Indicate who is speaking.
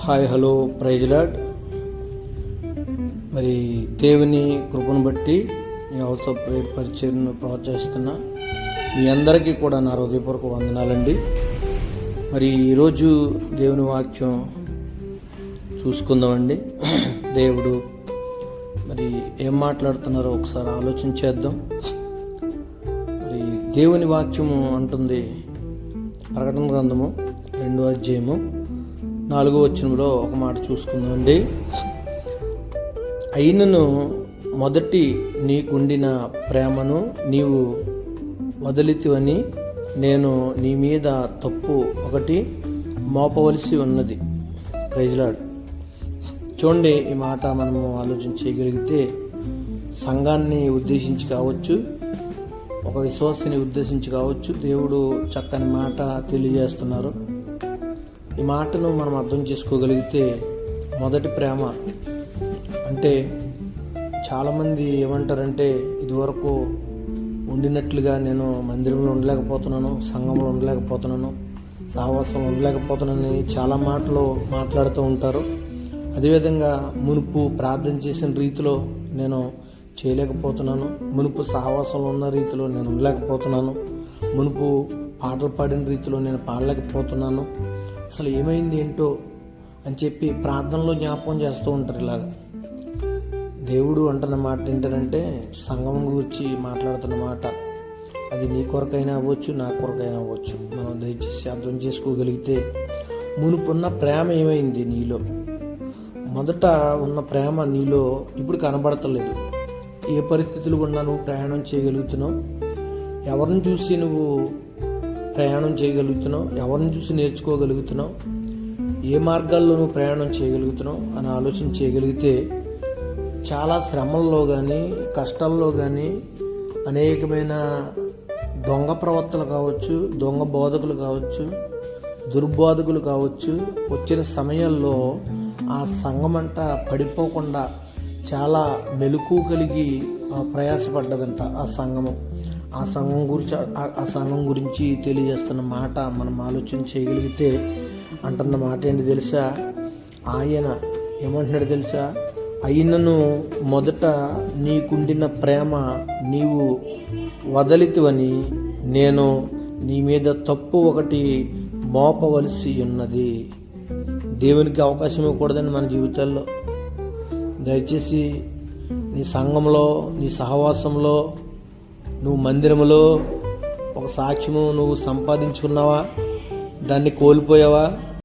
Speaker 1: Hi hello praise lord. మరి దేవుని కృపను బట్టి ఈ హౌస్ ఆఫ్ ప్రేయర్ పరిచర్ను ప్రోత్సహిస్తున్న మీ అందరికీ కూడా నా హృదయపూర్వక వందనాలండి. మరి ఈరోజు దేవుని వాక్యం చూసుకుందామండి. దేవుడు మరి ఏం మాట్లాడుతున్నారో ఒకసారి ఆలోచించేద్దాం. మరి దేవుని వాక్యము అంటుంది, ప్రకటన గ్రంథము 2వ అధ్యాయము 4వ వచనంలో ఒక మాట చూసుకుందామండి. అయినను మొదటి నీకుండిన ప్రేమను నీవు వదిలితివని నేను నీ మీద తప్పు ఒకటి మోపవలసి ఉన్నది. Praise Lord. చూడండి, ఈ మాట మనము ఆలోచించగలిగితే సంఘాన్ని ఉద్దేశించి కావచ్చు, ఒక విశ్వాసాన్ని ఉద్దేశించి కావచ్చు, దేవుడు చక్కని మాట తెలియజేస్తున్నారు. ఈ మాటను మనం అర్థం చేసుకోగలిగితే మొదటి ప్రేమ అంటే చాలామంది ఏమంటారంటే, ఇదివరకు ఉండినట్లుగా నేను మందిరంలో ఉండలేకపోతున్నాను, సంఘంలో ఉండలేకపోతున్నాను, సహవాసం ఉండలేకపోతున్నానని చాలా మాటలు మాట్లాడుతూ ఉంటారు. అదేవిధంగా మునుపు ప్రార్థన చేసిన రీతిలో నేను చేయలేకపోతున్నాను, మునుపు సహవాసంలో ఉన్న రీతిలో నేను ఉండలేకపోతున్నాను, మునుపు పాటలు పాడిన రీతిలో నేను పాడలేకపోతున్నాను, అసలు ఏమైంది ఏంటో అని చెప్పి ప్రార్థనలో జ్ఞాపకం చేస్తూ ఉంటారు. ఇలాగా దేవుడు అంటున్న మాట ఏంటంటే, సంఘం గురించి మాట్లాడుతున్న మాట. అది నీ కొరకైనా అవ్వచ్చు, నా కొరకైనా అవ్వచ్చు. మనం దయచేసి అర్థం చేసుకోగలిగితే మునుపున్న ప్రేమ ఏమైంది నీలో? మొదట ఉన్న ప్రేమ నీలో ఇప్పుడు కనబడతలేదు. ఏ పరిస్థితులు గుండా నువ్వు ప్రయాణం చేయగలుగుతున్నావు, ఎవరిని చూసి నువ్వు ప్రయాణం చేయగలుగుతున్నావు, ఎవరిని చూసి నేర్చుకోగలుగుతున్నావు, ఏ మార్గాల్లో నువ్వు ప్రయాణం చేయగలుగుతున్నావు అని ఆలోచన చేయగలిగితే చాలా శ్రమల్లో కానీ కష్టాల్లో కానీ అనేకమైన దొంగ ప్రవర్తనలు కావచ్చు, దొంగ బోధకులు కావచ్చు, దుర్బోధకులు కావచ్చు వచ్చిన సమయాల్లో ఆ సంఘమంట పడిపోకుండా చాలా మెలకువ కలిగి ప్రయాసపడ్డదంట ఆ సంఘము. ఆ సంఘం గురించి తెలియజేస్తున్న మాట మనం ఆలోచన చేయగలిగితే అంటున్న మాట ఏంటి తెలుసా? ఆయన ఏమంటున్నాడు తెలుసా? అయినను మొదట నీకుండిన ప్రేమ నీవు వదలితివని నేను నీ మీద తప్పు ఒకటి మోపవలసి ఉన్నది. దేవునికి అవకాశం ఇవ్వకూడదని మన జీవితాల్లో. దయచేసి నీ సంఘంలో, నీ సహవాసంలో, నువ్వు మందిరంలో ఒక సాక్ష్యము నువ్వు సంపాదించుకున్నావా, దాన్ని కోల్పోయావా?